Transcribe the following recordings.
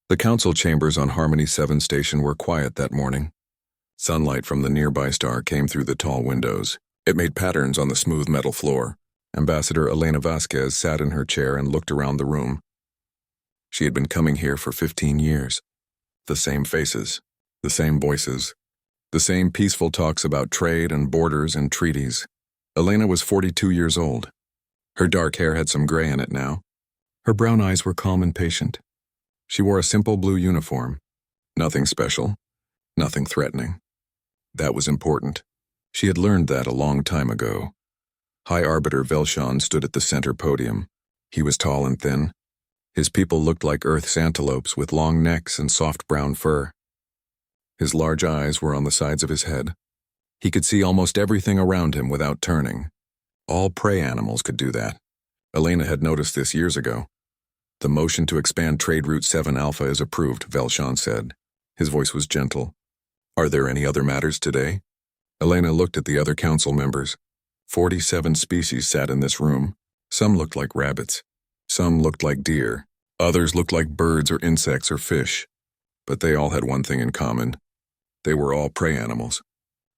The council chambers on Harmony 7 station were quiet that morning. Sunlight from the nearby star came through the tall windows. It made patterns on the smooth metal floor. Ambassador Elena Vasquez sat in her chair and looked around the room. She had been coming here for 15 years. The same faces, the same voices, the same peaceful talks about trade and borders and treaties. Elena was 42 years old. Her dark hair had some gray in it now. Her brown eyes were calm and patient. She wore a simple blue uniform. Nothing special, nothing threatening. That was important. She had learned that a long time ago. High Arbiter Velshon stood at the center podium. He was tall and thin. His people looked like Earth's antelopes with long necks and soft brown fur. His large eyes were on the sides of his head. He could see almost everything around him without turning. All prey animals could do that. Elena had noticed this years ago. The motion to expand Trade Route 7 Alpha is approved, Velshon said. His voice was gentle. Are there any other matters today? Elena looked at the other council members. 47 species sat in this room. Some looked like rabbits. Some looked like deer. Others looked like birds or insects or fish. But they all had one thing in common. They were all prey animals.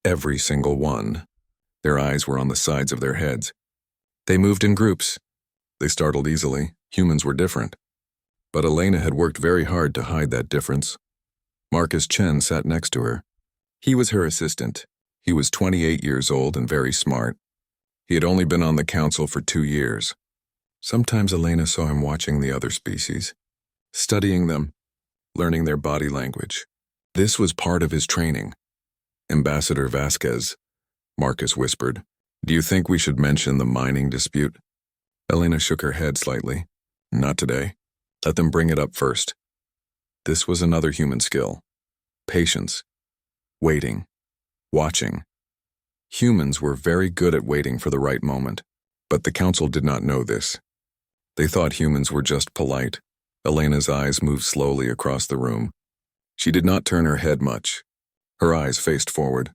Every single one. Their eyes were on the sides of their heads. They moved in groups. They startled easily. Humans were different. But Elena had worked very hard to hide that difference. Marcus Chen sat next to her. He was her assistant. He was 28 years old and very smart. He had only been on the council for 2 years. Sometimes Elena saw him watching the other species, studying them, learning their body language. This was part of his training. Ambassador Vasquez, Marcus whispered, do you think we should mention the mining dispute? Elena shook her head slightly. Not today. Let them bring it up first. This was another human skill. Patience. Waiting. Watching. Humans were very good at waiting for the right moment, but the council did not know this. They thought humans were just polite. Elena's eyes moved slowly across the room. She did not turn her head much. Her eyes faced forward.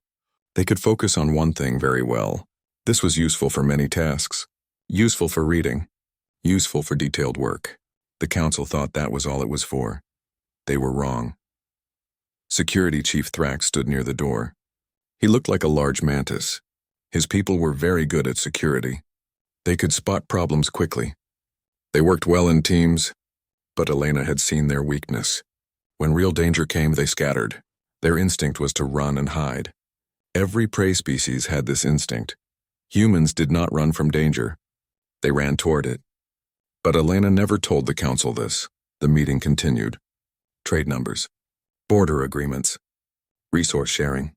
They could focus on one thing very well. This was useful for many tasks. Useful for reading. Useful for detailed work. The council thought that was all it was for. They were wrong. Security Chief Thrax stood near the door. He looked like a large mantis. His people were very good at security. They could spot problems quickly. They worked well in teams, but Elena had seen their weakness. When real danger came, they scattered. Their instinct was to run and hide. Every prey species had this instinct. Humans did not run from danger. They ran toward it. But Elena never told the council this. The meeting continued. Trade numbers. Border agreements. Resource sharing.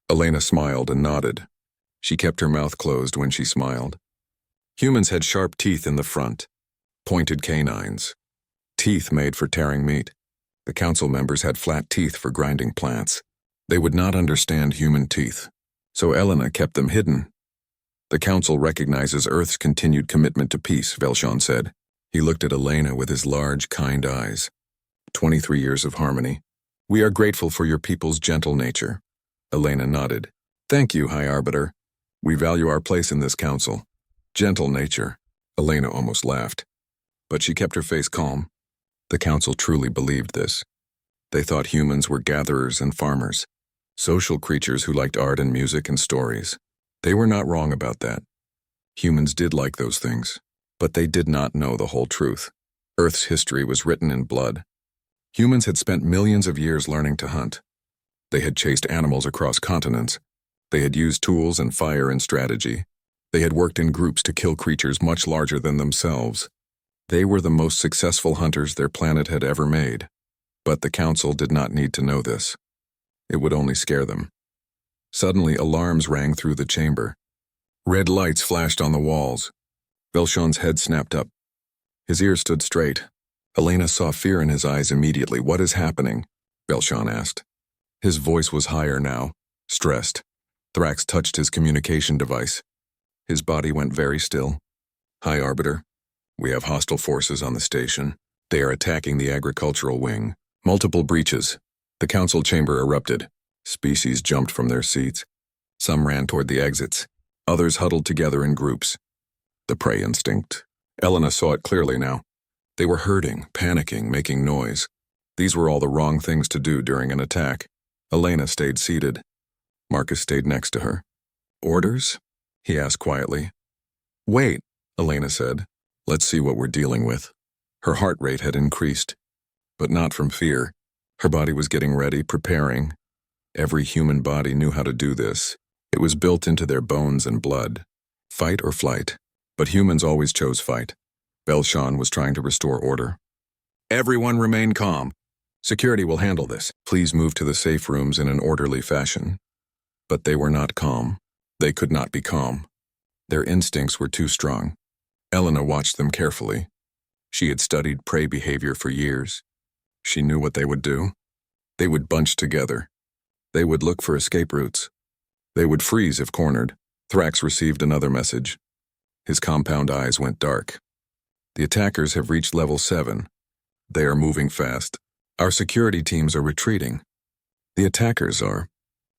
Elena smiled and nodded. She kept her mouth closed when she smiled. Humans had sharp teeth in the front. Pointed canines. Teeth made for tearing meat. The council members had flat teeth for grinding plants. They would not understand human teeth, so Elena kept them hidden. The council recognizes Earth's continued commitment to peace, Velshon said. He looked at Elena with his large, kind eyes. 23 years of harmony. We are grateful for your people's gentle nature. Elena nodded. Thank you, High Arbiter. We value our place in this council. Gentle nature. Elena almost laughed. But she kept her face calm. The council truly believed this. They thought humans were gatherers and farmers, social creatures who liked art and music and stories. They were not wrong about that. Humans did like those things, but they did not know the whole truth. Earth's history was written in blood. Humans had spent millions of years learning to hunt. They had chased animals across continents. They had used tools and fire and strategy. They had worked in groups to kill creatures much larger than themselves. They were the most successful hunters their planet had ever made. But the council did not need to know this. It would only scare them. Suddenly, alarms rang through the chamber. Red lights flashed on the walls. Velshon's head snapped up. His ears stood straight. Elena saw fear in his eyes immediately. What is happening? Velshon asked. His voice was higher now, stressed. Thrax touched his communication device. His body went very still. High Arbiter, we have hostile forces on the station. They are attacking the agricultural wing. Multiple breaches. The council chamber erupted. Species jumped from their seats. Some ran toward the exits. Others huddled together in groups. The prey instinct. Elena saw it clearly now. They were herding, panicking, making noise. These were all the wrong things to do during an attack. Elena stayed seated. Marcus stayed next to her. "Orders?" he asked quietly. "Wait," Elena said. "Let's see what we're dealing with." Her heart rate had increased, but not from fear. Her body was getting ready, preparing. Every human body knew how to do this. It was built into their bones and blood. Fight or flight. But humans always chose fight. Velshan was trying to restore order. "Everyone remain calm. Security will handle this. Please move to the safe rooms in an orderly fashion." But they were not calm. They could not be calm. Their instincts were too strong. Elena watched them carefully. She had studied prey behavior for years. She knew what they would do. They would bunch together. They would look for escape routes. They would freeze if cornered. Thrax received another message. His compound eyes went dark. "The attackers have reached level 7. They are moving fast. Our security teams are retreating. The attackers are.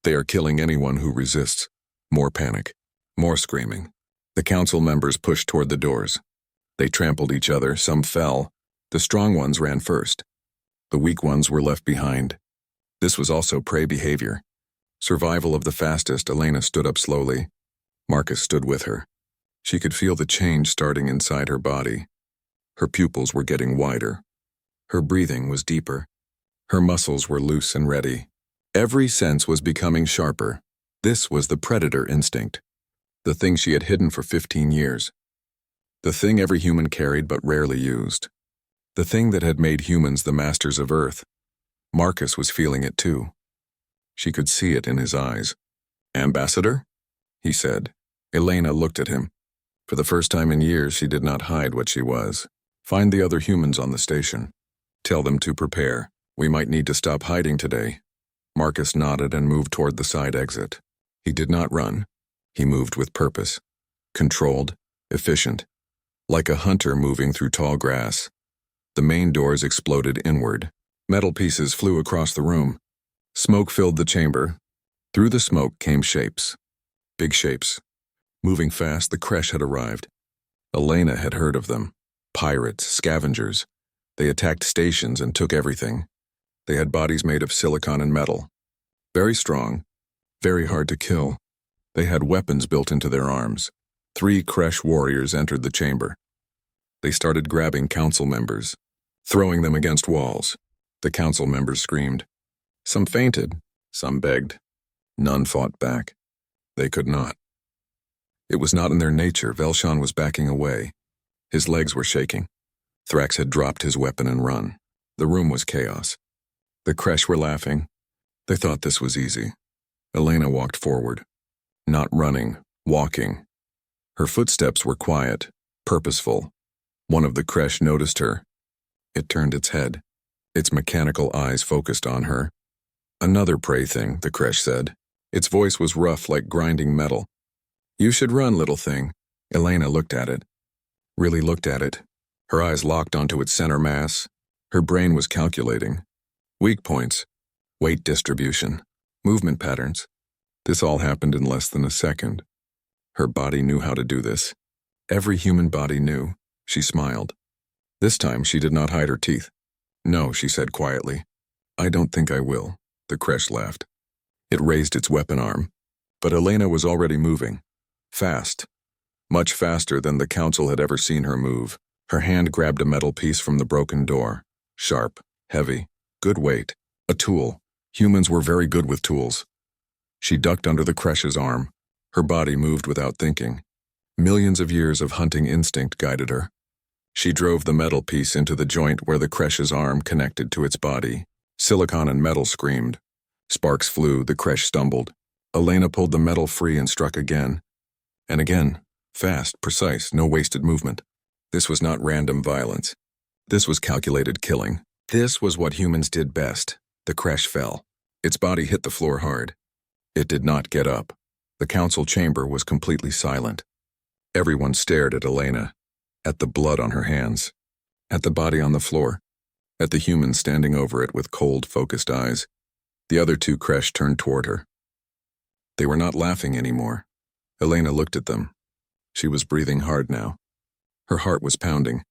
They are killing anyone who resists." More panic. More screaming. The council members pushed toward the doors. They trampled each other, some fell. The strong ones ran first. The weak ones were left behind. This was also prey behavior. Survival of the fastest. Elena stood up slowly. Marcus stood with her. She could feel the change starting inside her body. Her pupils were getting wider. Her breathing was deeper. Her muscles were loose and ready. Every sense was becoming sharper. This was the predator instinct. The thing she had hidden for 15 years. The thing every human carried but rarely used. The thing that had made humans the masters of Earth. Marcus was feeling it too. She could see it in his eyes. "Ambassador?" he said. Elena looked at him. For the first time in years, she did not hide what she was. "Find the other humans on the station. Tell them to prepare. We might need to stop hiding today." Marcus nodded and moved toward the side exit. He did not run. He moved with purpose. Controlled, efficient. Like a hunter moving through tall grass. The main doors exploded inward. Metal pieces flew across the room. Smoke filled the chamber. Through the smoke came shapes. Big shapes. Moving fast, the Kresh had arrived. Elena had heard of them. Pirates, scavengers. They attacked stations and took everything. They had bodies made of silicon and metal. Very strong. Very hard to kill. They had weapons built into their arms. 3 Kresh warriors entered the chamber. They started grabbing council members, throwing them against walls. The council members screamed. Some fainted, some begged. None fought back. They could not. It was not in their nature. Velshan was backing away. His legs were shaking. Thrax had dropped his weapon and run. The room was chaos. The Kresh were laughing. They thought this was easy. Elena walked forward. Not running, walking. Her footsteps were quiet, purposeful. One of the Kresh noticed her. It turned its head. Its mechanical eyes focused on her. "Another prey thing," the Kresh said. Its voice was rough like grinding metal. "You should run, little thing." Elena looked at it. Really looked at it. Her eyes locked onto its center mass. Her brain was calculating. Weak points. Weight distribution. Movement patterns. This all happened in less than a second. Her body knew how to do this. Every human body knew. She smiled. This time she did not hide her teeth. "No," she said quietly. "I don't think I will." The Kresh laughed. It raised its weapon arm. But Elena was already moving. Fast. Much faster than the council had ever seen her move. Her hand grabbed a metal piece from the broken door. Sharp, heavy, good weight. A tool. Humans were very good with tools. She ducked under the Kresh's arm. Her body moved without thinking. Millions of years of hunting instinct guided her. She drove the metal piece into the joint where the Kresh's arm connected to its body. Silicon and metal screamed. Sparks flew, the Kresh stumbled. Elena pulled the metal free and struck again. And again. Fast, precise, no wasted movement. This was not random violence. This was calculated killing. This was what humans did best. The Kresh fell. Its body hit the floor hard. It did not get up. The council chamber was completely silent. Everyone stared at Elena, at the blood on her hands, at the body on the floor, at the human standing over it with cold, focused eyes. The other 2 Kresh turned toward her. They were not laughing anymore. Elena looked at them. She was breathing hard now. Her heart was pounding,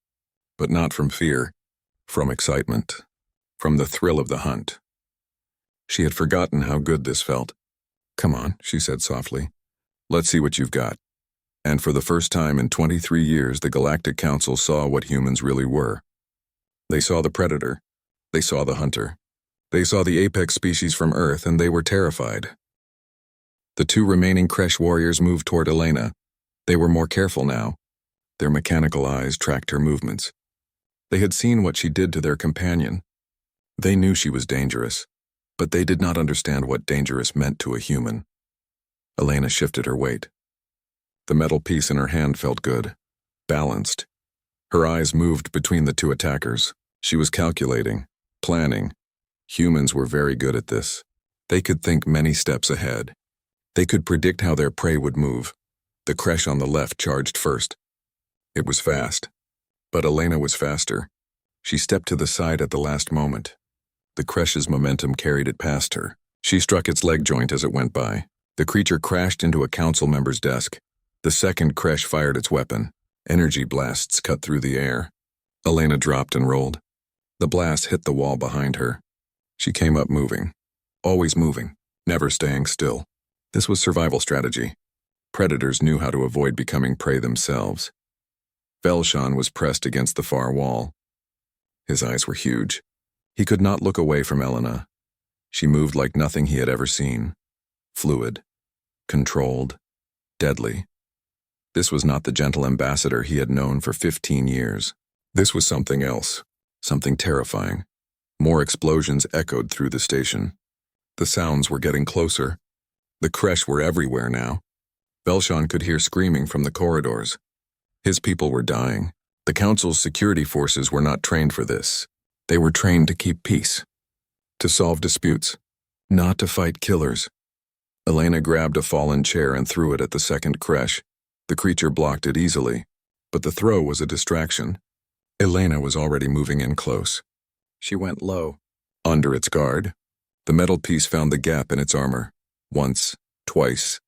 but not from fear, from excitement. from the thrill of the hunt. She had forgotten how good this felt. "Come on," she said softly. "Let's see what you've got." And for the first time in 23 years, the Galactic Council saw what humans really were. They saw the predator. They saw the hunter. They saw the apex species from Earth, and they were terrified. The two remaining Kresh warriors moved toward Elena. They were more careful now. Their mechanical eyes tracked her movements. They had seen what she did to their companion. They knew she was dangerous, but they did not understand what dangerous meant to a human. Elena shifted her weight. The metal piece in her hand felt good, balanced. Her eyes moved between the two attackers. She was calculating, planning. Humans were very good at this. They could think many steps ahead. They could predict how their prey would move. The Kresh on the left charged first. It was fast, but Elena was faster. She stepped to the side at the last moment. The Kresh's momentum carried it past her. She struck its leg joint as it went by. The creature crashed into a council member's desk. The second Kresh fired its weapon. Energy blasts cut through the air. Elena dropped and rolled. The blast hit the wall behind her. She came up moving. Always moving, never staying still. This was survival strategy. Predators knew how to avoid becoming prey themselves. Velshan was pressed against the far wall. His eyes were huge. He could not look away from Elena. She moved like nothing he had ever seen. Fluid, controlled, deadly. This was not the gentle ambassador he had known for 15 years. This was something else, something terrifying. More explosions echoed through the station. The sounds were getting closer. The Kresh were everywhere now. Velshan could hear screaming from the corridors. His people were dying. The Council's security forces were not trained for this. They were trained to keep peace, to solve disputes, not to fight killers. Elena grabbed a fallen chair and threw it at the second Kresh. The creature blocked it easily, but the throw was a distraction. Elena was already moving in close. She went low. Under its guard, the metal piece found the gap in its armor. Once, twice,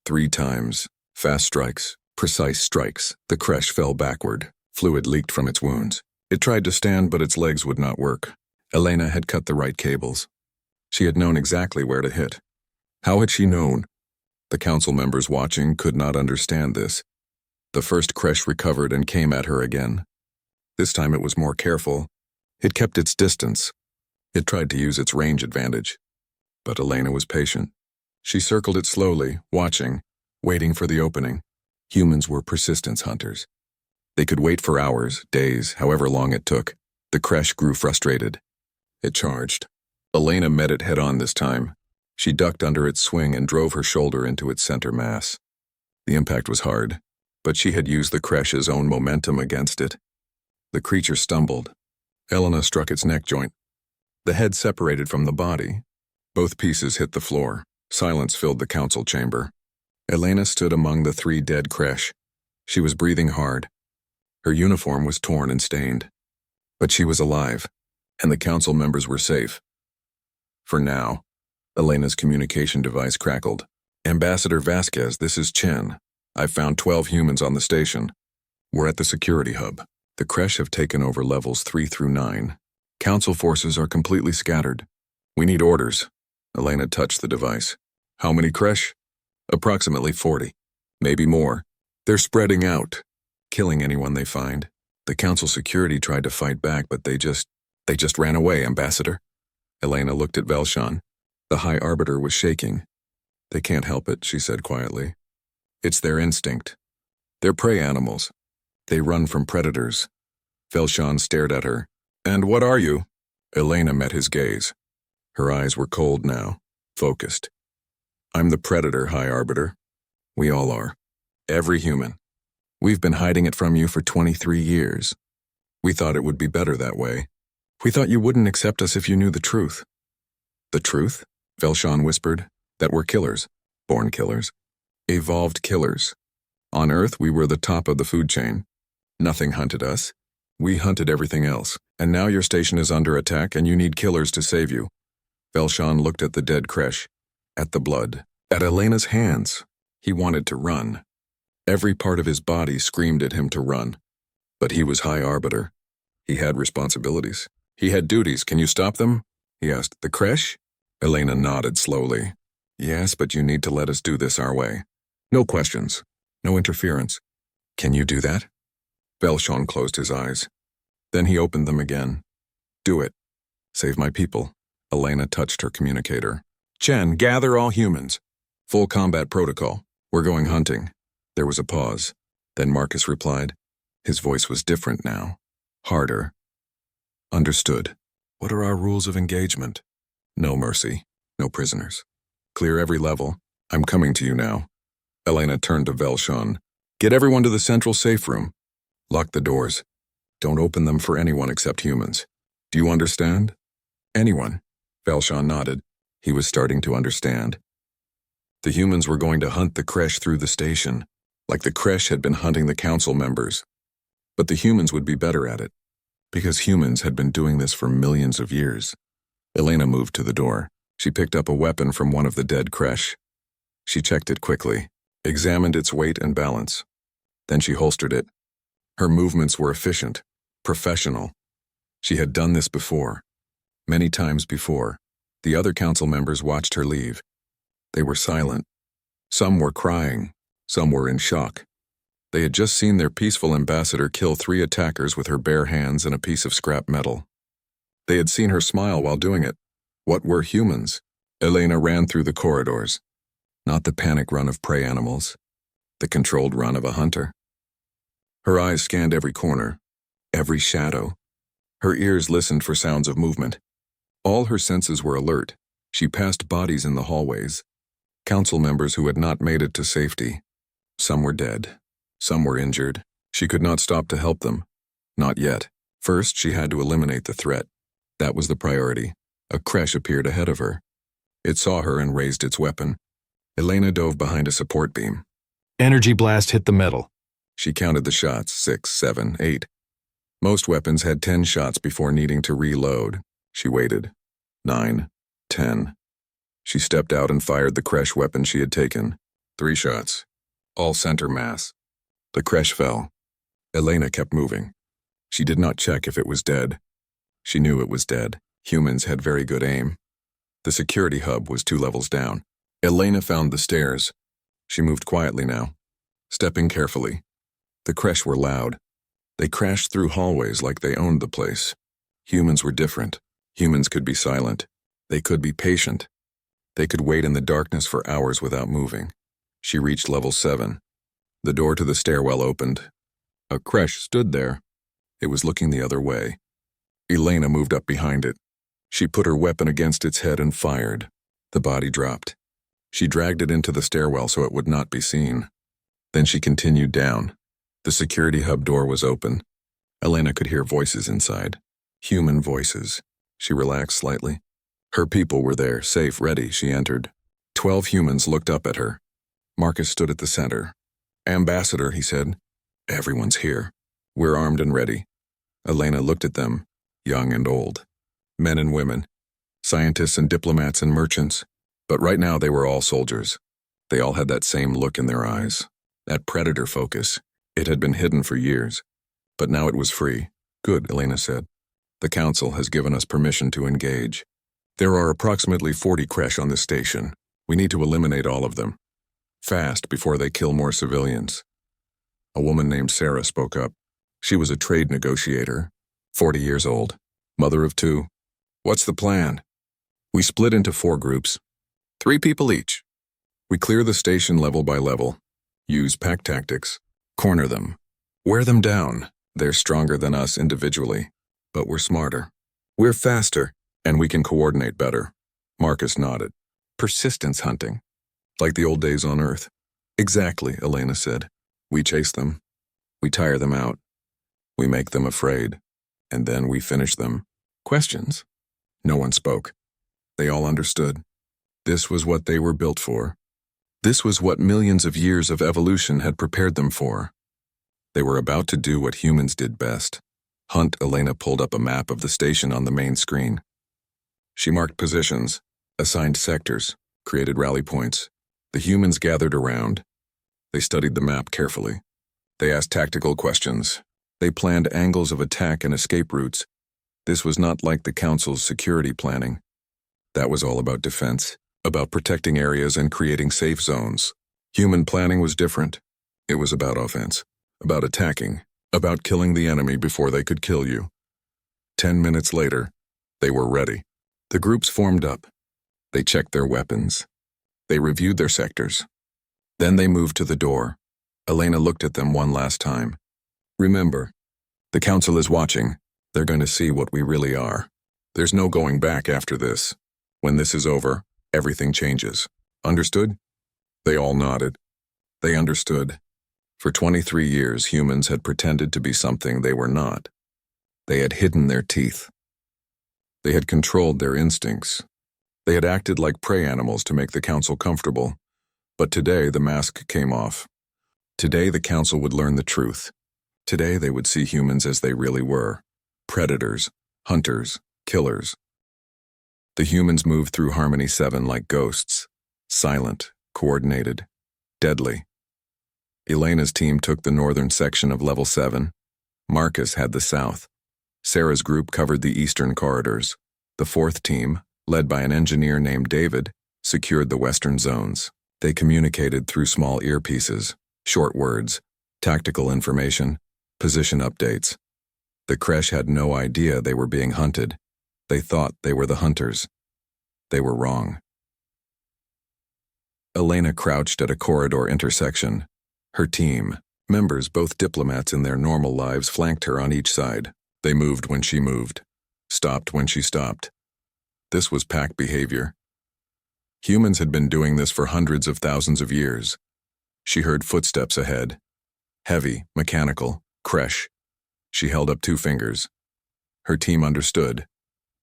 3 times. Fast strikes, precise strikes. The Kresh fell backward. Fluid leaked from its wounds. It tried to stand, but its legs would not work. Elena had cut the right cables. She had known exactly where to hit. How had she known? The council members watching could not understand this. The first Kresh recovered and came at her again. This time it was more careful. It kept its distance. It tried to use its range advantage. But Elena was patient. She circled it slowly, watching, waiting for the opening. Humans were persistence hunters. They could wait for hours, days, however long it took. The Kresh grew frustrated. It charged. Elena met it head-on this time. She ducked under its swing and drove her shoulder into its center mass. The impact was hard, but she had used the Kresh's own momentum against it. The creature stumbled. Elena struck its neck joint. The head separated from the body. Both pieces hit the floor. Silence filled the council chamber. Elena stood among the 3 dead Kresh. She was breathing hard. Her uniform was torn and stained. But she was alive, and the council members were safe. For now. Elena's communication device crackled. "Ambassador Vasquez, this is Chen. I've found 12 humans on the station. We're at the security hub. The Kresh have taken over levels 3 through 9. Council forces are completely scattered. We need orders." Elena touched the device. "How many Kresh?" "Approximately 40. Maybe more. They're spreading out, killing anyone they find. The council security tried to fight back, but they just ran away, Ambassador." Elena looked at Velshan. The High Arbiter was shaking. "They can't help it," she said quietly. "It's their instinct. They're prey animals. They run from predators." Velshan stared at her. "And what are you?" Elena met his gaze. Her eyes were cold now, focused. "I'm the predator, High Arbiter. We all are. Every human. We've been hiding it from you for 23 years. We thought it would be better that way. We thought you wouldn't accept us if you knew the truth." "The truth?" Velshan whispered. "That we're killers. Born killers. Evolved killers. On Earth, we were the top of the food chain. Nothing hunted us. We hunted everything else. And now your station is under attack and you need killers to save you." Velshan looked at the dead Kresh, at the blood, at Elena's hands. He wanted to run. Every part of his body screamed at him to run. But he was High Arbiter. He had responsibilities. He had duties. Can you stop them? He asked. The creche? Elena nodded slowly. Yes, but you need to let us do this our way. No questions. No interference. Can you do that? Belshon closed his eyes. Then he opened them again. Do it. Save my people. Elena touched her communicator. Chen, gather all humans. Full combat protocol. We're going hunting. There was a pause. Then Marcus replied. His voice was different now. Harder. Understood. What are our rules of engagement? No mercy. No prisoners. Clear every level. I'm coming to you now. Elena turned to Velshon. Get everyone to the central safe room. Lock the doors. Don't open them for anyone except humans. Do you understand? Anyone. Velshon nodded. He was starting to understand. The humans were going to hunt the creche through the station, like the creche had been hunting the council members. But the humans would be better at it, because humans had been doing this for millions of years. Elena moved to the door. She picked up a weapon from one of the dead creche. She checked it quickly, examined its weight and balance. Then she holstered it. Her movements were efficient, professional. She had done this before. Many times before. The other council members watched her leave. They were silent. Some were crying. Some were in shock. They had just seen their peaceful ambassador kill 3 attackers with her bare hands and a piece of scrap metal. They had seen her smile while doing it. What were humans? Elena ran through the corridors. Not the panic run of prey animals. The controlled run of a hunter. Her eyes scanned every corner, every shadow. Her ears listened for sounds of movement. All her senses were alert. She passed bodies in the hallways. Council members who had not made it to safety. Some were dead. Some were injured. She could not stop to help them. Not yet. First, she had to eliminate the threat. That was the priority. A creche appeared ahead of her. It saw her and raised its weapon. Elena dove behind a support beam. Energy blast hit the metal. She counted the shots, 6, 7, 8. Most weapons had 10 shots before needing to reload. She waited. 9, 10. She stepped out and fired the creche weapon she had taken. 3 shots. All center mass. The creche fell. Elena kept moving. She did not check if it was dead. She knew it was dead. Humans had very good aim. The security hub was 2 levels down. Elena found the stairs. She moved quietly now, stepping carefully. The creche were loud. They crashed through hallways like they owned the place. Humans were different. Humans could be silent. They could be patient. They could wait in the darkness for hours without moving. She reached level 7. The door to the stairwell opened. A creche stood there. It was looking the other way. Elena moved up behind it. She put her weapon against its head and fired. The body dropped. She dragged it into the stairwell so it would not be seen. Then she continued down. The security hub door was open. Elena could hear voices inside. Human voices. She relaxed slightly. Her people were there, safe, ready. She entered. 12 humans looked up at her. Marcus stood at the center. Ambassador, he said. Everyone's here. We're armed and ready. Elena looked at them, young and old. Men and women. Scientists and diplomats and merchants. But right now they were all soldiers. They all had that same look in their eyes. That predator focus. It had been hidden for years. But now it was free. Good, Elena said. The council has given us permission to engage. There are approximately 40 creche on this station. We need to eliminate all of them. Fast, before they kill more civilians. A woman named Sarah spoke up. She was a trade negotiator, 40 years old, mother of 2. What's the plan? We split into 4 groups, 3 people each. We clear the station level by level, use pack tactics, corner them, wear them down. They're stronger than us individually, but we're smarter. We're faster, and we can coordinate better. Marcus nodded. Persistence hunting. Like the old days on Earth. Exactly, Elena said. We chase them. We tire them out. We make them afraid. And then we finish them. Questions? No one spoke. They all understood. This was what they were built for. This was what millions of years of evolution had prepared them for. They were about to do what humans did best. Hunt. Elena pulled up a map of the station on the main screen. She marked positions, assigned sectors, created rally points. The humans gathered around. They studied the map carefully. They asked tactical questions. They planned angles of attack and escape routes. This was not like the Council's security planning. That was all about defense, about protecting areas and creating safe zones. Human planning was different. It was about offense, about attacking, about killing the enemy before they could kill you. 10 minutes later, they were ready. The groups formed up. They checked their weapons. They reviewed their sectors. Then they moved to the door. Elena looked at them one last time. Remember, the Council is watching. They're going to see what we really are. There's no going back after this. When this is over, everything changes. Understood? They all nodded. They understood. For 23 years, humans had pretended to be something they were not. They had hidden their teeth. They had controlled their instincts. They had acted like prey animals to make the Council comfortable. But today, the mask came off. Today, the Council would learn the truth. Today, they would see humans as they really were. Predators, hunters, killers. The humans moved through Harmony 7 like ghosts. Silent, coordinated, deadly. Elena's team took the northern section of Level 7. Marcus had the south. Sarah's group covered the eastern corridors. The fourth team, led by an engineer named David, secured the western zones. They communicated through small earpieces, short words, tactical information, position updates. The Kresh had no idea they were being hunted. They thought they were the hunters. They were wrong. Elena crouched at a corridor intersection. Her team, members both diplomats in their normal lives, flanked her on each side. They moved when she moved, stopped when she stopped. This was pack behavior. Humans had been doing this for hundreds of thousands of years. She heard footsteps ahead. Heavy, mechanical, Kresh. She held up 2 fingers. Her team understood.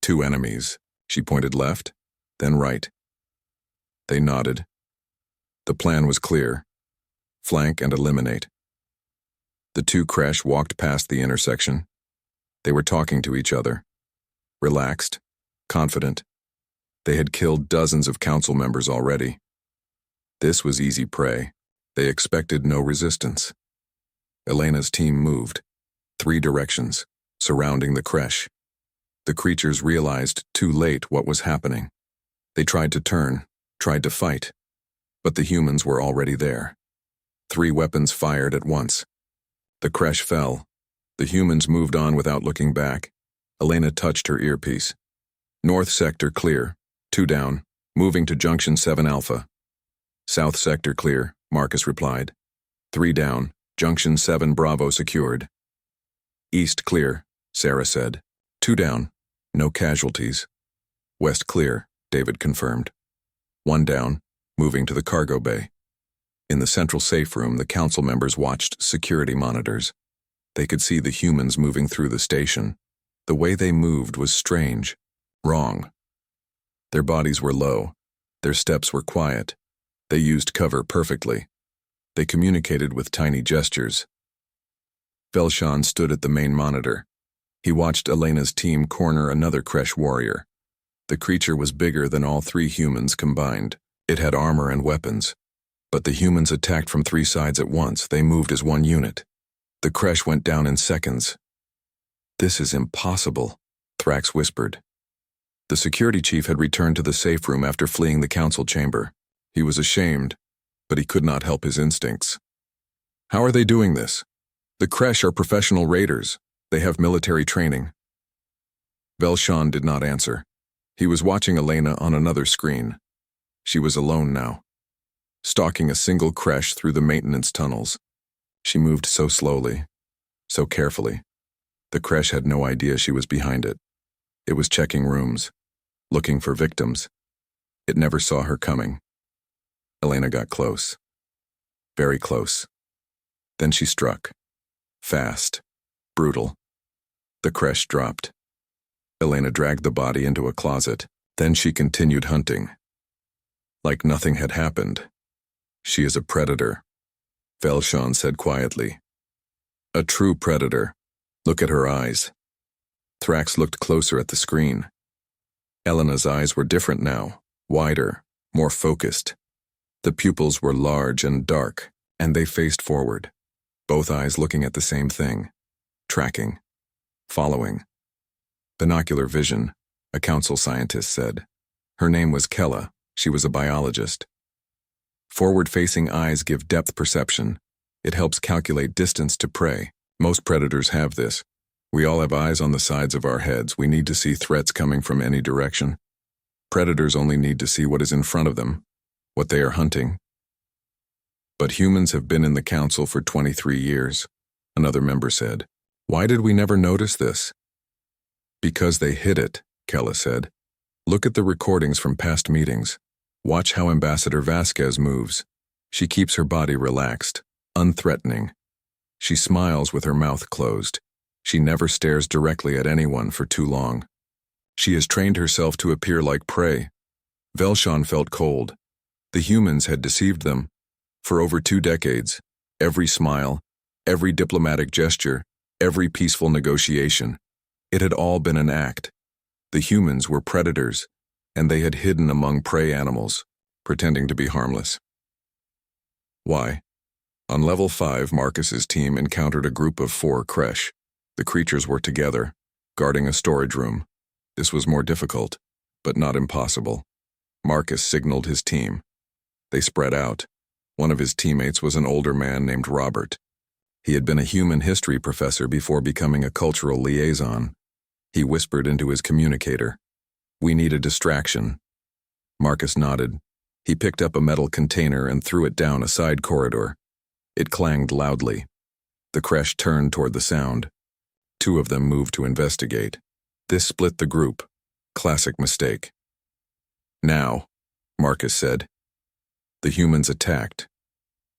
2 enemies. She pointed left, then right. They nodded. The plan was clear. Flank and eliminate. The 2 Kresh walked past the intersection. They were talking to each other. Relaxed, confident. They had killed dozens of council members already. This was easy prey. They expected no resistance. Elena's team moved. 3 directions, surrounding the Kresh. The creatures realized too late what was happening. They tried to turn, tried to fight. But the humans were already there. 3 weapons fired at once. The Kresh fell. The humans moved on without looking back. Elena touched her earpiece. North sector clear. 2 down. Moving to Junction 7 Alpha. South sector clear, Marcus replied. 3 down. Junction 7 Bravo secured. East clear, Sarah said. 2 down. No casualties. West clear, David confirmed. 1 down. Moving to the cargo bay. In the central safe room, the council members watched security monitors. They could see the humans moving through the station. The way they moved was strange, wrong. Their bodies were low. Their steps were quiet. They used cover perfectly. They communicated with tiny gestures. Velshan stood at the main monitor. He watched Elena's team corner another Kresh warrior. The creature was bigger than all 3 humans combined. It had armor and weapons. But the humans attacked from 3 sides at once. They moved as one unit. The Kresh went down in seconds. "This is impossible," Thrax whispered. The security chief had returned to the safe room after fleeing the council chamber. He was ashamed, but he could not help his instincts. "How are they doing this? The Kresh are professional raiders. They have military training." Velshan did not answer. He was watching Elena on another screen. She was alone now, stalking a single Kresh through the maintenance tunnels. She moved so slowly, so carefully. The Kresh had no idea she was behind it. It was checking rooms, looking for victims. It never saw her coming. Elena got close. Very close. Then she struck. Fast. Brutal. The Kresh dropped. Elena dragged the body into a closet. Then she continued hunting. Like nothing had happened. "She is a predator," Velshan said quietly. "A true predator. Look at her eyes." Thrax looked closer at the screen. Elena's eyes were different now, wider, more focused. The pupils were large and dark, and they faced forward, both eyes looking at the same thing, tracking, following. Binocular vision, a council scientist said. Her name was Kella. She was a biologist. Forward-facing eyes give depth perception. It helps calculate distance to prey. Most predators have this. We all have eyes on the sides of our heads. We need to see threats coming from any direction. Predators only need to see what is in front of them, what they are hunting. But humans have been in the council for 23 years, another member said. Why did we never notice this? Because they hid it, Kella said. Look at the recordings from past meetings. Watch how Ambassador Vasquez moves. She keeps her body relaxed, unthreatening. She smiles with her mouth closed. She never stares directly at anyone for too long. She has trained herself to appear like prey. Velshan felt cold. The humans had deceived them. For over 2 decades, every smile, every diplomatic gesture, every peaceful negotiation, it had all been an act. The humans were predators, and they had hidden among prey animals, pretending to be harmless. Why? On level 5, Marcus's team encountered a group of 4 Kresh. The creatures were together, guarding a storage room. This was more difficult, but not impossible. Marcus signaled his team. They spread out. One of his teammates was an older man named Robert. He had been a human history professor before becoming a cultural liaison. He whispered into his communicator. We need a distraction. Marcus nodded. He picked up a metal container and threw it down a side corridor. It clanged loudly. The Kresh turned toward the sound. 2 of them moved to investigate. This split the group. Classic mistake. Now, Marcus said. The humans attacked.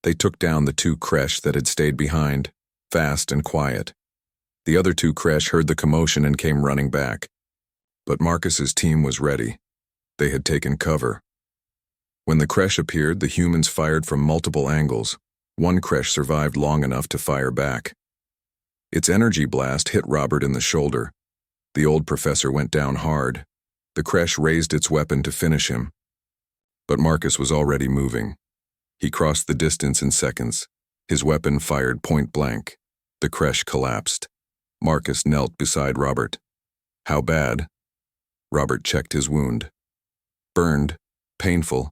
They took down the 2 Kresh that had stayed behind, fast and quiet. The other 2 Kresh heard the commotion and came running back. But Marcus's team was ready. They had taken cover. When the Kresh appeared, the humans fired from multiple angles. 1 Kresh survived long enough to fire back. Its energy blast hit Robert in the shoulder. The old professor went down hard. The Kresh raised its weapon to finish him. But Marcus was already moving. He crossed the distance in seconds. His weapon fired point blank. The Kresh collapsed. Marcus knelt beside Robert. How bad? Robert checked his wound. Burned, painful,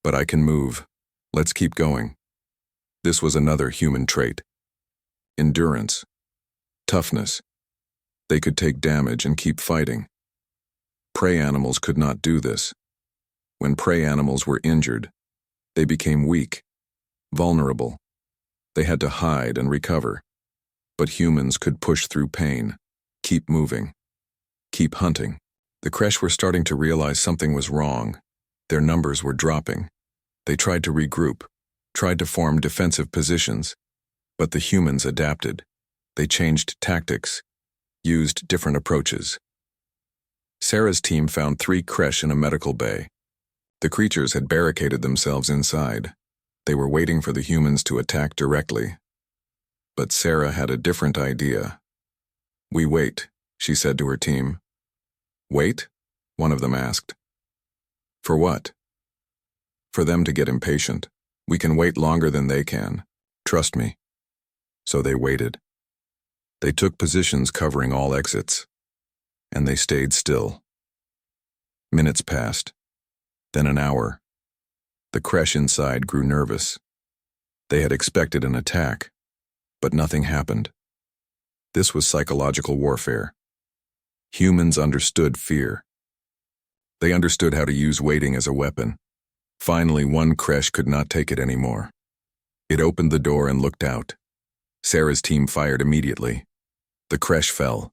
but I can move. Let's keep going. This was another human trait. Endurance. Toughness. They could take damage and keep fighting. Prey animals could not do this. When prey animals were injured, they became weak, vulnerable. They had to hide and recover. But humans could push through pain, keep moving, keep hunting. The Kresh were starting to realize something was wrong. Their numbers were dropping. They tried to regroup, tried to form defensive positions. But the humans adapted. They changed tactics, used different approaches. Sarah's team found 3 Kresh in a medical bay. The creatures had barricaded themselves inside. They were waiting for the humans to attack directly. But Sarah had a different idea. We wait, she said to her team. Wait? One of them asked. For what? For them to get impatient. We can wait longer than they can. Trust me. So they waited. They took positions covering all exits. And they stayed still. Minutes passed. Then an hour. The Kresh inside grew nervous. They had expected an attack, but nothing happened. This was psychological warfare. Humans understood fear. They understood how to use waiting as a weapon. Finally, 1 Kresh could not take it anymore. It opened the door and looked out. Sarah's team fired immediately. The Kresh fell.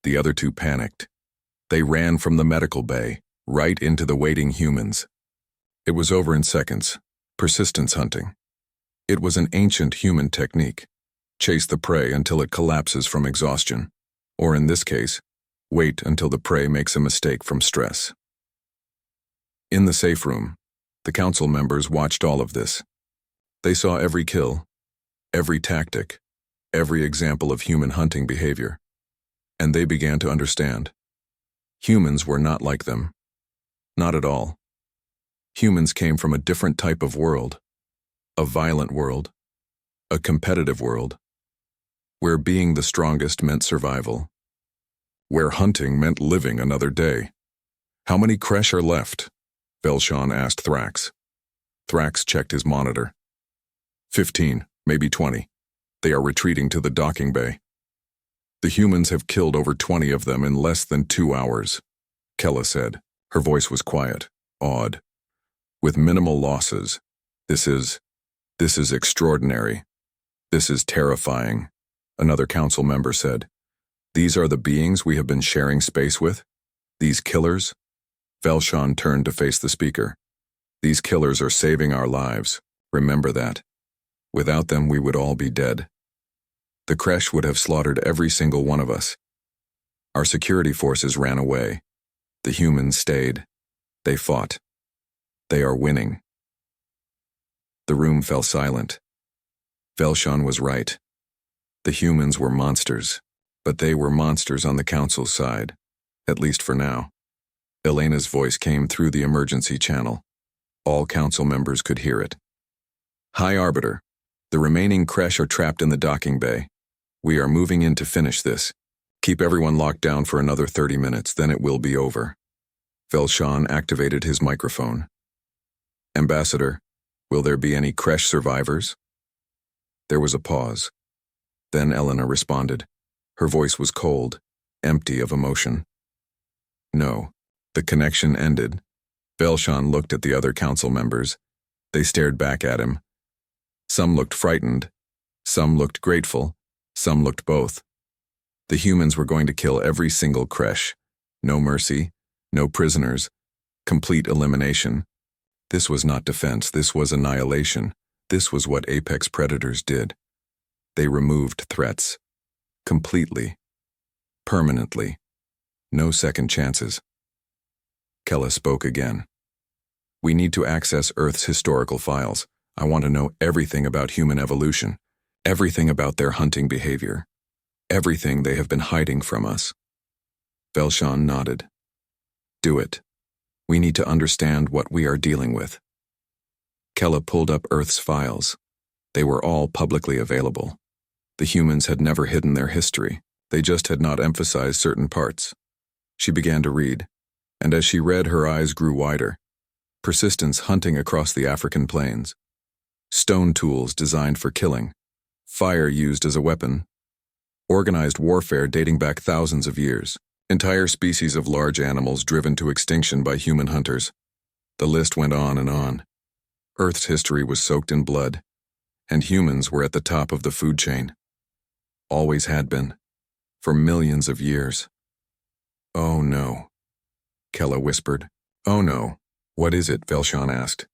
The other 2 panicked. They ran from the medical bay, right into the waiting humans. It was over in seconds. Persistence hunting. It was an ancient human technique. Chase the prey until it collapses from exhaustion. Or in this case, wait until the prey makes a mistake from stress. In the safe room, the council members watched all of this. They saw every kill, every tactic, every example of human hunting behavior. And they began to understand. Humans were not like them. Not at all. Humans came from a different type of world. A violent world. A competitive world. Where being the strongest meant survival. where hunting meant living another day. How many Kresh are left? Velshan asked Thrax. Thrax checked his monitor. 15, maybe 20. They are retreating to the docking bay. The humans have killed over 20 of them in less than 2 hours, Kella said. Her voice was quiet, awed. With minimal losses. This is extraordinary. This is terrifying, another council member said. These are the beings we have been sharing space with? These killers? Velshan turned to face the speaker. These killers are saving our lives. Remember that. Without them, we would all be dead. The Kresh would have slaughtered every single one of us. Our security forces ran away. The humans stayed. They fought. They are winning. The room fell silent. Velshan was right. The humans were monsters, but they were monsters on the council's side, at least for now. Elena's voice came through the emergency channel. All council members could hear it. High Arbiter, the remaining Kresh are trapped in the docking bay. We are moving in to finish this. Keep everyone locked down for another 30 minutes, then it will be over. Velshan activated his microphone. Ambassador, will there be any Kresh survivors? There was a pause. Then Elena responded. Her voice was cold, empty of emotion. No. The connection ended. Velshan looked at the other council members. They stared back at him. Some looked frightened. Some looked grateful. Some looked both. The humans were going to kill every single Kresh. No mercy, no prisoners, complete elimination. This was not defense, this was annihilation. This was what apex predators did. They removed threats. Completely. Permanently. No second chances. Kella spoke again. We need to access Earth's historical files. I want to know everything about human evolution. Everything about their hunting behavior. Everything they have been hiding from us. Velshan nodded. Do it. We need to understand what we are dealing with. Kella pulled up Earth's files. They were all publicly available. The humans had never hidden their history. They just had not emphasized certain parts. She began to read, and as she read, her eyes grew wider. Persistence hunting across the African plains. Stone tools designed for killing. Fire used as a weapon. Organized warfare dating back thousands of years. Entire species of large animals driven to extinction by human hunters. The list went on and on. Earth's history was soaked in blood, and humans were at the top of the food chain. Always had been. For millions of years. Oh no. Kella whispered. Oh no. What is it? Velshan asked.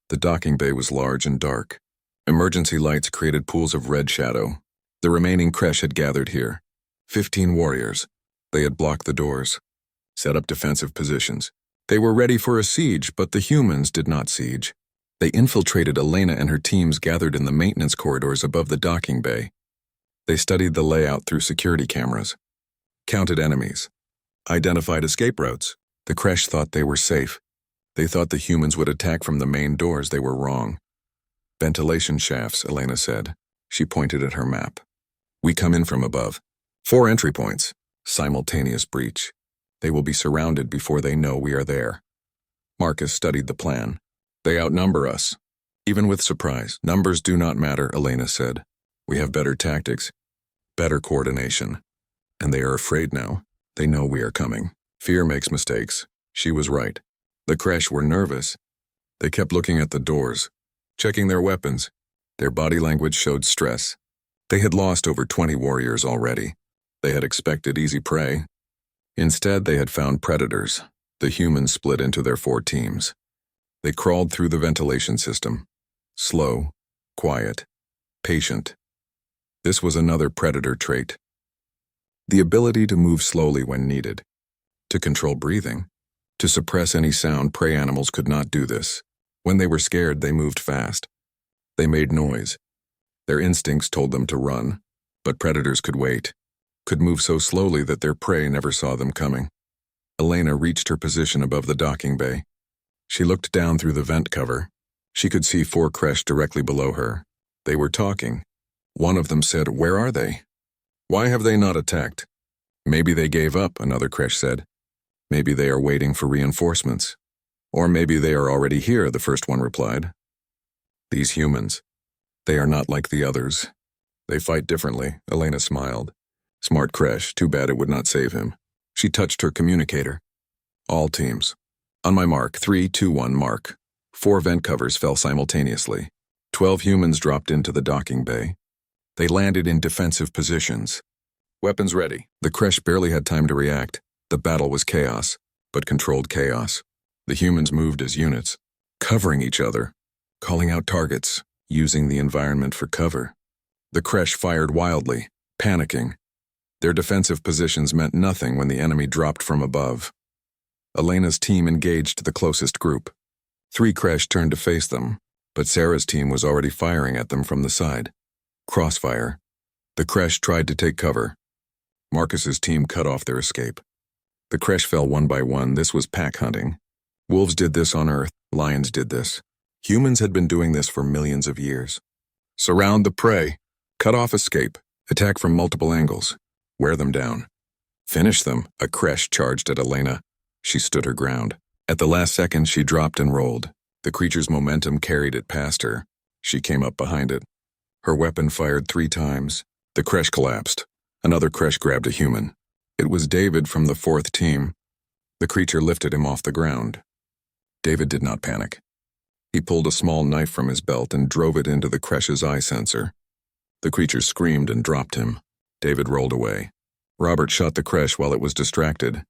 The docking bay was large and dark. Emergency lights created pools of red shadow. The remaining Kresh had gathered here. 15 warriors. They had blocked the doors, set up defensive positions. They were ready for a siege, but the humans did not siege. They infiltrated Elena and her teams gathered in the maintenance corridors above the docking bay. They studied the layout through security cameras, counted enemies, identified escape routes. The Kresh thought they were safe. They thought the humans would attack from the main doors. They were wrong. Ventilation shafts, Elena said. She pointed at her map. We come in from above. 4 entry points. Simultaneous breach. They will be surrounded before they know we are there. Marcus studied the plan. They outnumber us. Even with surprise, numbers do not matter, Elena said. We have better tactics, better coordination. And they are afraid now. They know we are coming. Fear makes mistakes. She was right. The Kresh were nervous. They kept looking at the doors, checking their weapons. Their body language showed stress. They had lost over 20 warriors already. They had expected easy prey. Instead, they had found predators. The humans split into their 4 teams. They crawled through the ventilation system. Slow, quiet, patient. This was another predator trait. The ability to move slowly when needed. To control breathing. To suppress any sound. Prey animals could not do this. When they were scared, they moved fast. They made noise. Their instincts told them to run, but predators could wait, could move so slowly that their prey never saw them coming. Elena reached her position above the docking bay. She looked down through the vent cover. She could see 4 Kresh directly below her. They were talking. One of them said, "Where are they? Why have they not attacked?" Maybe they gave up, another Kresh said. Maybe they are waiting for reinforcements. Or maybe they are already here, the first one replied. These humans, they are not like the others. They fight differently, Elena smiled. Smart Kresh, too bad it would not save him. She touched her communicator. All teams. On my mark, 3, 2, 1, mark. 4 vent covers fell simultaneously. 12 humans dropped into the docking bay. They landed in defensive positions. Weapons ready. The Kresh barely had time to react. The battle was chaos, but controlled chaos. The humans moved as units, covering each other, calling out targets, using the environment for cover. The Kresh fired wildly, panicking. Their defensive positions meant nothing when the enemy dropped from above. Elena's team engaged the closest group. 3 Kresh turned to face them, but Sarah's team was already firing at them from the side. Crossfire. The Kresh tried to take cover. Marcus's team cut off their escape. The Kresh fell one by one. This was pack hunting. Wolves did this on Earth. Lions did this. Humans had been doing this for millions of years. Surround the prey. Cut off escape. Attack from multiple angles. Wear them down. Finish them, a Kresh charged at Elena. She stood her ground. At the last second, she dropped and rolled. The creature's momentum carried it past her. She came up behind it. Her weapon fired 3 times. The Kresh collapsed. Another Kresh grabbed a human. It was David from the 4th team. The creature lifted him off the ground. David did not panic. He pulled a small knife from his belt and drove it into the Kresh's eye sensor. The creature screamed and dropped him. David rolled away. Robert shot the Kresh while it was distracted.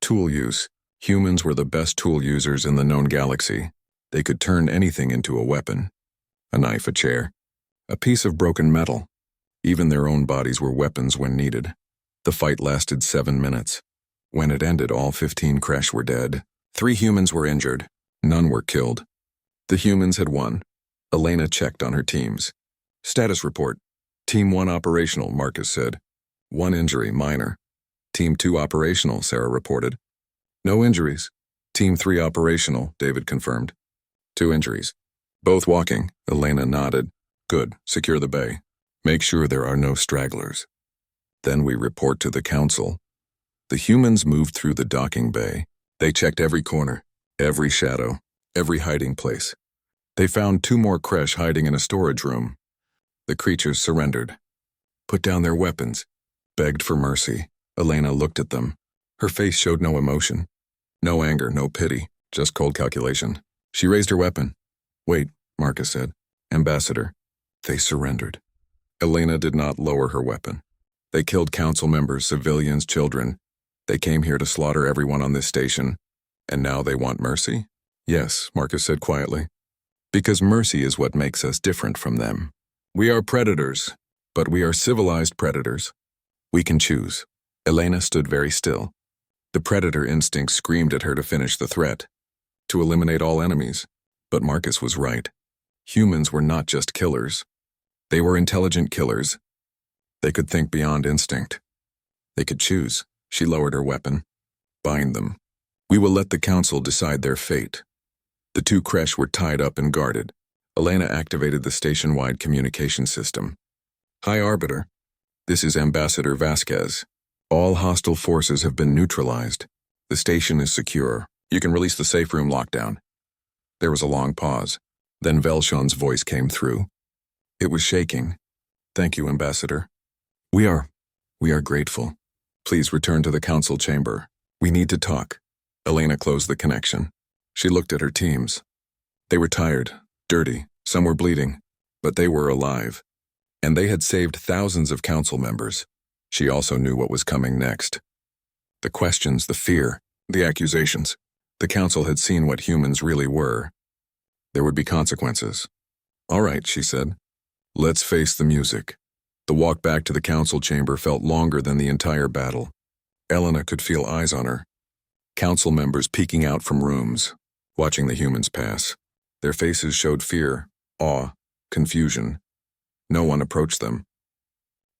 Tool use. Humans were the best tool users in the known galaxy. They could turn anything into a weapon. A knife, a chair, a piece of broken metal. Even their own bodies were weapons when needed. The fight lasted 7 minutes. When it ended, all 15 Kresh were dead. 3 humans were injured. None were killed. The humans had won. Elena checked on her teams. Status report. Team 1 operational, Marcus said. 1 injury, minor. Team 2 operational, Sarah reported. No injuries. Team 3 operational, David confirmed. 2 injuries. Both walking, Elena nodded. Good, secure the bay. Make sure there are no stragglers. Then we report to the council. The humans moved through the docking bay. They checked every corner, every shadow, every hiding place. They found 2 more Kresh hiding in a storage room. The creatures surrendered. Put down their weapons. Begged for mercy. Elena looked at them. Her face showed no emotion. No anger, no pity, just cold calculation. She raised her weapon. Wait, Marcus said. Ambassador. They surrendered. Elena did not lower her weapon. They killed council members, civilians, children. They came here to slaughter everyone on this station. And now they want mercy? Yes, Marcus said quietly. Because mercy is what makes us different from them. We are predators, but we are civilized predators. We can choose. Elena stood very still. The predator instinct screamed at her to finish the threat, to eliminate all enemies. But Marcus was right. Humans were not just killers. They were intelligent killers. They could think beyond instinct. They could choose. She lowered her weapon. Bind them. We will let the council decide their fate. The 2 Kresh were tied up and guarded. Elena activated the station-wide communication system. High Arbiter. This is Ambassador Vasquez. All hostile forces have been neutralized. The station is secure. You can release the safe room lockdown. There was a long pause. Then Velshon's voice came through. It was shaking. Thank you, Ambassador. We are grateful. Please return to the council chamber. We need to talk. Elena closed the connection. She looked at her teams. They were tired, dirty, some were bleeding, but they were alive. And they had saved thousands of council members. She also knew what was coming next. The questions, the fear, the accusations. The council had seen what humans really were. There would be consequences. All right, she said. Let's face the music. The walk back to the council chamber felt longer than the entire battle. Elena could feel eyes on her. Council members peeking out from rooms, watching the humans pass. Their faces showed fear, awe, confusion. No one approached them.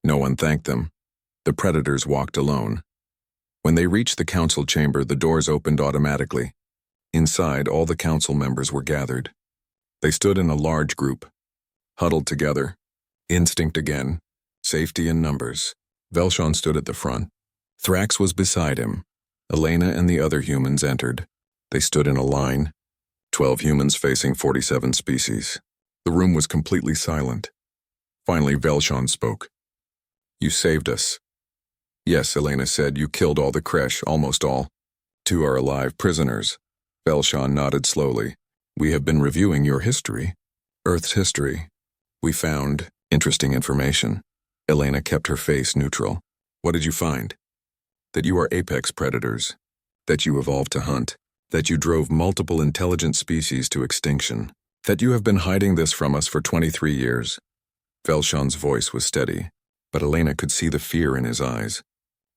No one thanked them. The predators walked alone. When they reached the council chamber, the doors opened automatically. Inside, all the council members were gathered. They stood in a large group, huddled together. Instinct again, safety in numbers. Velshon stood at the front. Thrax was beside him. Elena and the other humans entered. They stood in a line, 12 humans facing 47 species. The room was completely silent. Finally, Velshan spoke. "You saved us." "Yes," Elena said. "You killed all the Kresh, almost all. 2 are alive, prisoners." Velshan nodded slowly. "We have been reviewing your history. Earth's history. We found interesting information." Elena kept her face neutral. "What did you find?" "That you are apex predators. That you evolved to hunt. That you drove multiple intelligent species to extinction. That you have been hiding this from us for 23 years. Velshan's voice was steady, but Elena could see the fear in his eyes.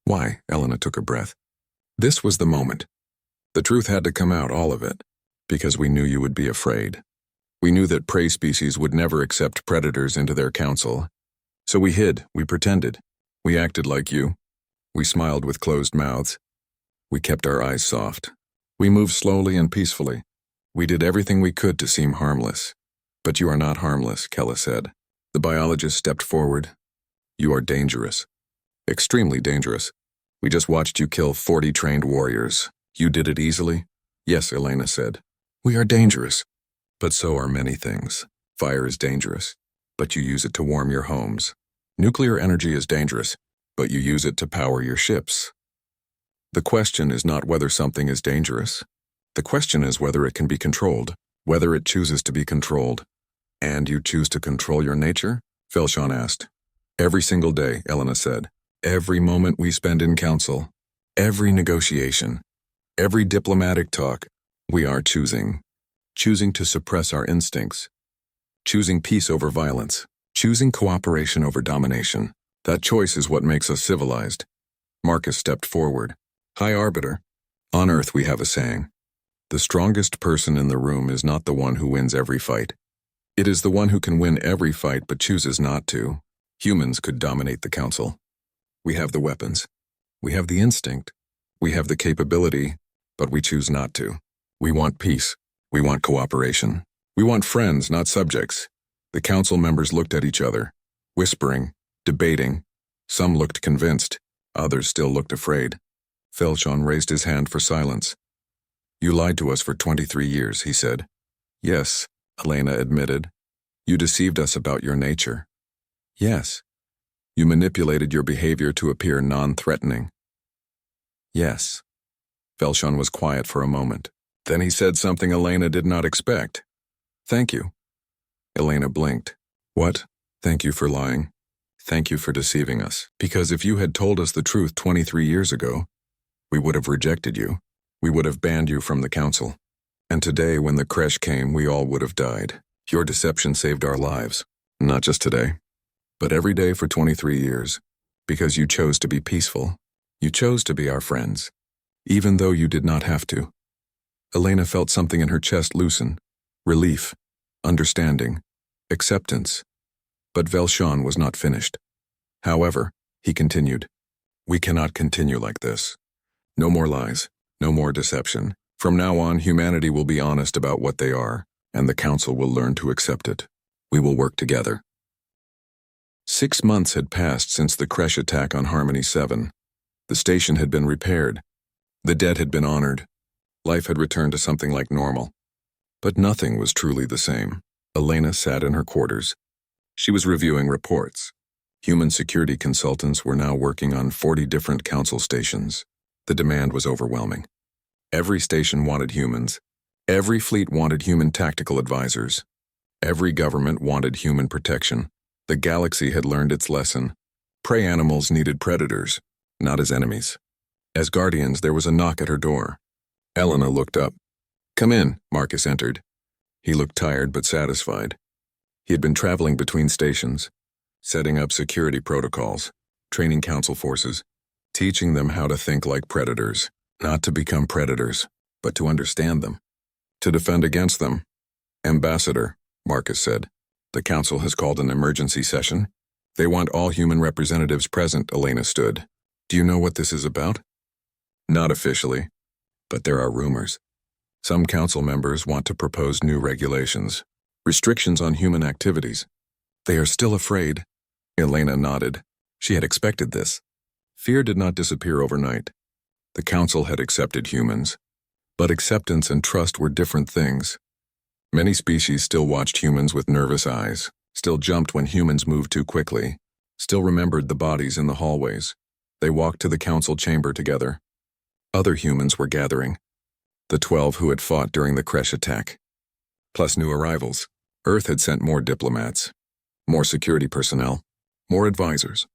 "Why?" Elena took a breath. "This was the moment. The truth had to come out, all of it, because we knew you would be afraid. We knew that prey species would never accept predators into their council. So we hid, we pretended. We acted like you. We smiled with closed mouths. We kept our eyes soft. We moved slowly and peacefully. We did everything we could to seem harmless. But you are not harmless," Kella said. The biologist stepped forward. "You are dangerous. Extremely dangerous. We just watched you kill 40 trained warriors. You did it easily?" "Yes," Elena said. "We are dangerous. But so are many things. Fire is dangerous, but you use it to warm your homes. Nuclear energy is dangerous, but you use it to power your ships. The question is not whether something is dangerous. The question is whether it can be controlled, whether it chooses to be controlled." "And you choose to control your nature?" Velshan asked. "Every single day," Elena said. "Every moment we spend in council, every negotiation, every diplomatic talk, we are choosing to suppress our instincts, choosing peace over violence, choosing cooperation over domination. That choice is what makes us civilized." Marcus stepped forward. "High Arbiter, on Earth we have a saying. The strongest person in the room is not the one who wins every fight. It is the one who can win every fight but chooses not to. Humans could dominate the council. We have the weapons. We have the instinct. We have the capability, but we choose not to. We want peace. We want cooperation. We want friends, not subjects." The council members looked at each other, whispering, debating. Some looked convinced, others still looked afraid. Velshan raised his hand for silence. "You lied to us for 23 years, he said. "Yes," Elena admitted. "You deceived us about your nature." "Yes." "You manipulated your behavior to appear non-threatening." "Yes." Velshan was quiet for a moment. Then he said something Elena did not expect. "Thank you." Elena blinked. "What?" "Thank you for lying. Thank you for deceiving us. Because if you had told us the truth 23 years ago, we would have rejected you. We would have banned you from the council. And today, when the Kresh came, we all would have died. Your deception saved our lives. Not just today, but every day for 23 years. Because you chose to be peaceful. You chose to be our friends. Even though you did not have to." Elena felt something in her chest loosen. Relief, understanding, acceptance. But Velshan was not finished. "However," he continued, "we cannot continue like this. No more lies, no more deception. From now on, humanity will be honest about what they are, and the council will learn to accept it. We will work together." 6 months had passed since the Kresh attack on Harmony 7. The station had been repaired. The dead had been honored. Life had returned to something like normal. But nothing was truly the same. Elena sat in her quarters. She was reviewing reports. Human security consultants were now working on 40 different council stations. The demand was overwhelming. Every station wanted humans. Every fleet wanted human tactical advisors. Every government wanted human protection. The galaxy had learned its lesson. Prey animals needed predators, not as enemies. As guardians, there was a knock at her door. Elena looked up. "Come in," Marcus entered. He looked tired but satisfied. He had been traveling between stations, setting up security protocols, training council forces, teaching them how to think like predators, not to become predators, but to understand them, to defend against them. "Ambassador," Marcus said, "the council has called an emergency session. They want all human representatives present." Elena stood. "Do you know what this is about?" "Not officially, but there are rumors. Some council members want to propose new regulations, restrictions on human activities. They are still afraid." Elena nodded. She had expected this. Fear did not disappear overnight. The council had accepted humans. But acceptance and trust were different things. Many species still watched humans with nervous eyes, still jumped when humans moved too quickly, still remembered the bodies in the hallways. They walked to the council chamber together. Other humans were gathering. The 12 who had fought during the Kresh attack. Plus new arrivals. Earth had sent more diplomats, more security personnel, more advisors.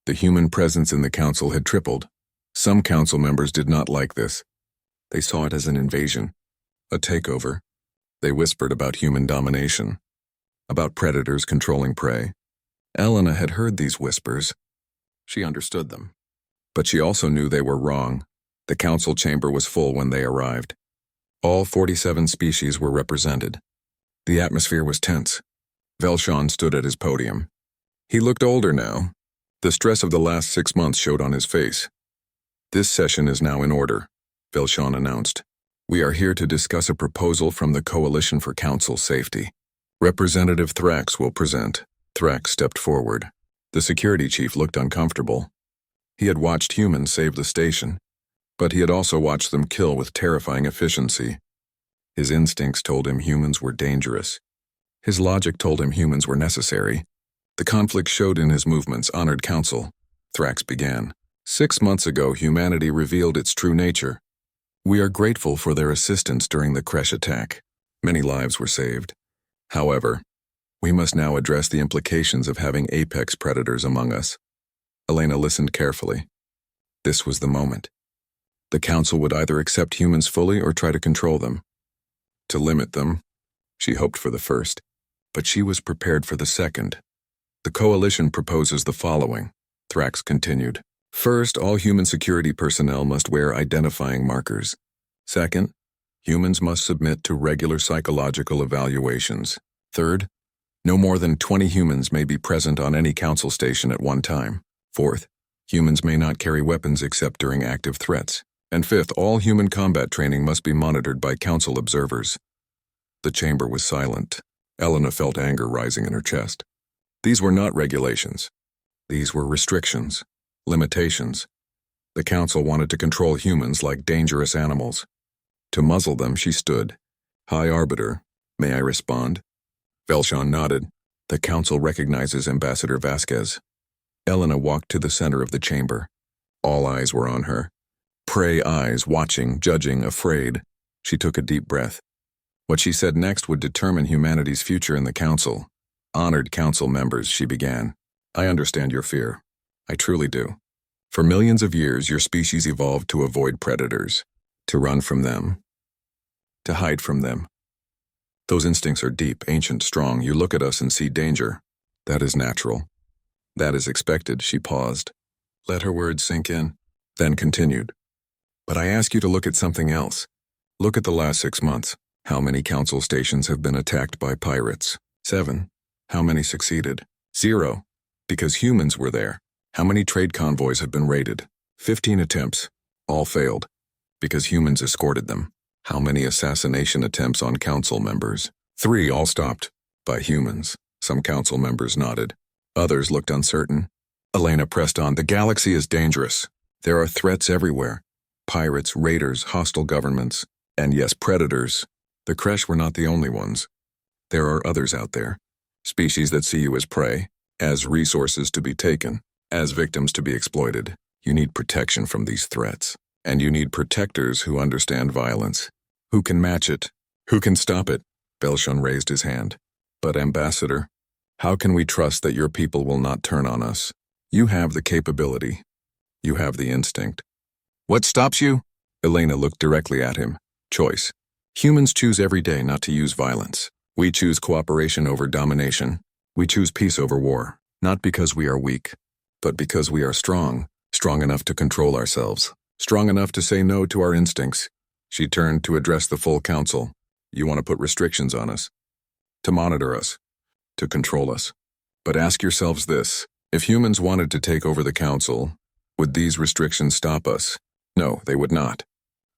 The human presence in the council had tripled. Some council members did not like this. They saw it as an invasion, a takeover. They whispered about human domination, about predators controlling prey. Elena had heard these whispers. She understood them. But she also knew they were wrong. The council chamber was full when they arrived. All 47 species were represented. The atmosphere was tense. Velshawn stood at his podium. He looked older now. The stress of the last 6 months showed on his face. This session is now in order, Velshawn announced. We are here to discuss a proposal from the Coalition for Council Safety. Representative Thrax will present. Thrax stepped forward. The security chief looked uncomfortable. He had watched humans save the station, but he had also watched them kill with terrifying efficiency. His instincts told him humans were dangerous. His logic told him humans were necessary. The conflict showed in his movements. Honored Council. Thrax began. 6 months ago, humanity revealed its true nature. We are grateful for their assistance during the Kresh attack. Many lives were saved. However, we must now address the implications of having apex predators among us. Elena listened carefully. This was the moment. The council would either accept humans fully or try to control them. To limit them, she hoped for the first, but she was prepared for the second. The coalition proposes the following, Thrax continued. First, all human security personnel must wear identifying markers. Second, humans must submit to regular psychological evaluations. Third, no more than 20 humans may be present on any council station at one time. Fourth, humans may not carry weapons except during active threats. And fifth, all human combat training must be monitored by council observers. The chamber was silent. Elena felt anger rising in her chest. These were not regulations. These were restrictions, limitations. The council wanted to control humans like dangerous animals. To muzzle them, she stood. High Arbiter, may I respond? Velshawn nodded. The council recognizes Ambassador Vasquez. Elena walked to the center of the chamber. All eyes were on her. Prey eyes, watching, judging, afraid. She took a deep breath. What she said next would determine humanity's future in the council. Honored council members, she began. I understand your fear. I truly do. For millions of years, your species evolved to avoid predators, to run from them, to hide from them. Those instincts are deep, ancient, strong. You look at us and see danger. That is natural. That is expected. She paused. Let her words sink in, then continued. But I ask you to look at something else. Look at the last 6 months. How many council stations have been attacked by pirates? 7. How many succeeded? 0. Because humans were there. How many trade convoys have been raided? 15 attempts. All failed. Because humans escorted them. How many assassination attempts on council members? 3. All stopped. By humans. Some council members nodded. Others looked uncertain. Elena pressed on. The galaxy is dangerous. There are threats everywhere. Pirates, raiders, hostile governments, and yes, predators. The Kresh were not the only ones. There are others out there. Species that see you as prey, as resources to be taken, as victims to be exploited. You need protection from these threats. And you need protectors who understand violence. Who can match it? Who can stop it? Velshawn raised his hand. But Ambassador, how can we trust that your people will not turn on us? You have the capability. You have the instinct. What stops you? Elena looked directly at him. Choice. Humans choose every day not to use violence. We choose cooperation over domination. We choose peace over war. Not because we are weak, but because we are strong. Strong enough to control ourselves. Strong enough to say no to our instincts. She turned to address the full council. You want to put restrictions on us. To monitor us. To control us. But ask yourselves this. If humans wanted to take over the council, would these restrictions stop us? No, they would not.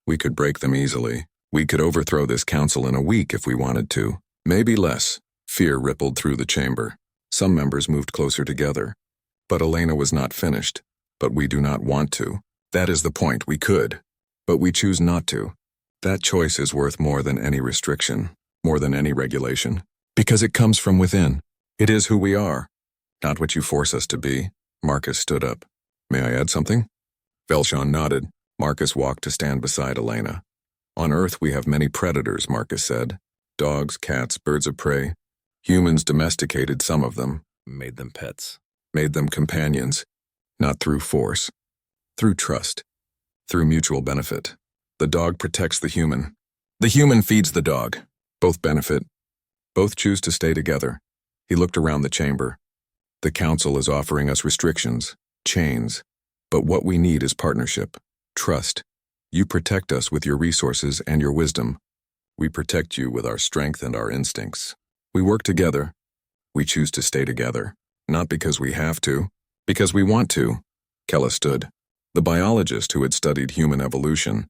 We could break them easily. We could overthrow this council in a week if we wanted to. Maybe less. Fear rippled through the chamber. Some members moved closer together. But Elena was not finished. But we do not want to. That is the point. We could. But we choose not to. That choice is worth more than any restriction, more than any regulation. Because it comes from within. It is who we are. Not what you force us to be. Marcus stood up. May I add something? Velshan nodded. Marcus walked to stand beside Elena. On Earth we have many predators, Marcus said. Dogs, cats, birds of prey. Humans domesticated some of them. Made them pets. Made them companions. Not through force. Through trust. Through mutual benefit. The dog protects the human. The human feeds the dog. Both benefit. Both choose to stay together. He looked around the chamber. The council is offering us restrictions, chains. But what we need is partnership, trust. You protect us with your resources and your wisdom. We protect you with our strength and our instincts. We work together. We choose to stay together. Not because we have to, because we want to. Kella stood. The biologist who had studied human evolution.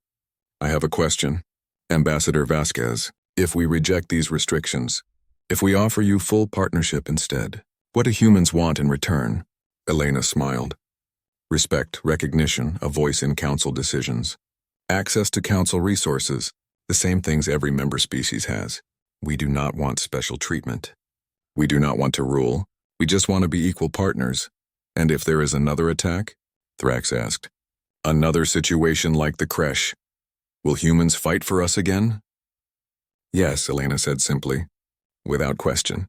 I have a question. Ambassador Vasquez, if we reject these restrictions, if we offer you full partnership instead, what do humans want in return? Elena smiled. Respect, recognition, a voice in council decisions. Access to council resources, the same things every member species has. We do not want special treatment. We do not want to rule. We just want to be equal partners. And if there is another attack? Thrax asked. Another situation like the creche. Will humans fight for us again? Yes, Elena said simply. Without question.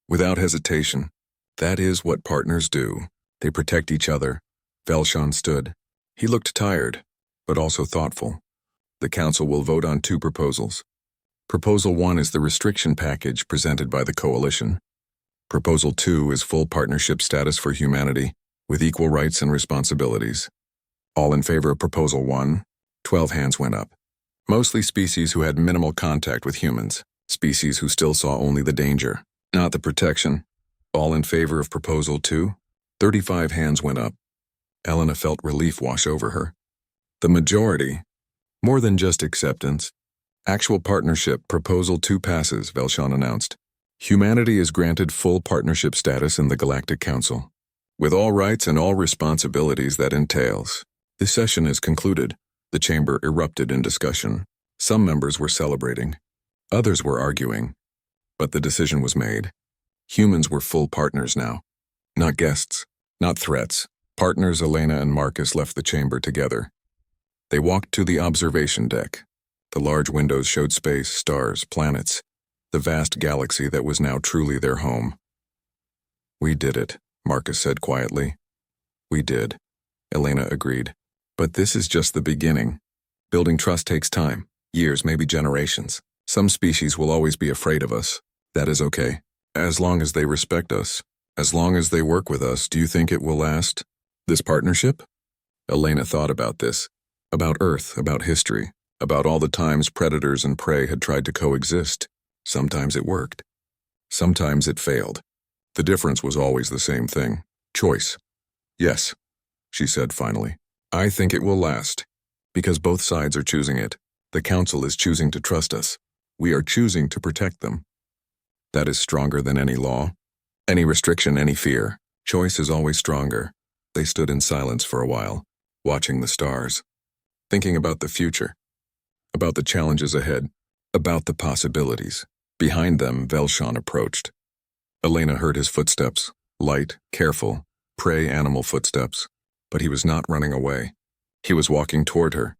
Without hesitation. That is what partners do. They protect each other. Velshan stood. He looked tired, but also thoughtful. The council will vote on 2 proposals. Proposal 1 is the restriction package presented by the coalition. Proposal 2 is full partnership status for humanity, with equal rights and responsibilities. All in favor of Proposal 1? 12 hands went up. Mostly species who had minimal contact with humans, species who still saw only the danger, not the protection. All in favor of Proposal 2? 35 hands went up. Elena felt relief wash over her. The majority, more than just acceptance. Actual partnership, Proposal 2 passes, Velshan announced. Humanity is granted full partnership status in the Galactic Council, with all rights and all responsibilities that entails. The session is concluded. The chamber erupted in discussion. Some members were celebrating. Others were arguing. But the decision was made. Humans were full partners now. Not guests, not threats. Partners Elena and Marcus left the chamber together. They walked to the observation deck. The large windows showed space, stars, planets, the vast galaxy that was now truly their home. We did it, Marcus said quietly. We did, Elena agreed. But this is just the beginning. Building trust takes time, years, maybe generations. Some species will always be afraid of us. That is okay. As long as they respect us, as long as they work with us, do you think it will last? This partnership? Elena thought about this, about Earth, about history, about all the times predators and prey had tried to coexist. Sometimes it worked. Sometimes it failed. The difference was always the same thing. Choice. Yes, she said finally. I think it will last. Because both sides are choosing it. The council is choosing to trust us. We are choosing to protect them. That is stronger than any law, any restriction, any fear. Choice is always stronger. They stood in silence for a while, watching the stars, thinking about the future, about the challenges ahead, about the possibilities. Behind them, Velshan approached. Elena heard his footsteps, light, careful, prey animal footsteps, but he was not running away. He was walking toward her.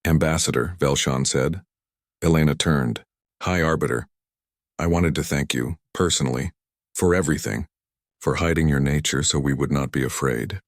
Ambassador, Velshan said. Elena turned. High Arbiter, I wanted to thank you, personally, for everything, for hiding your nature so we would not be afraid.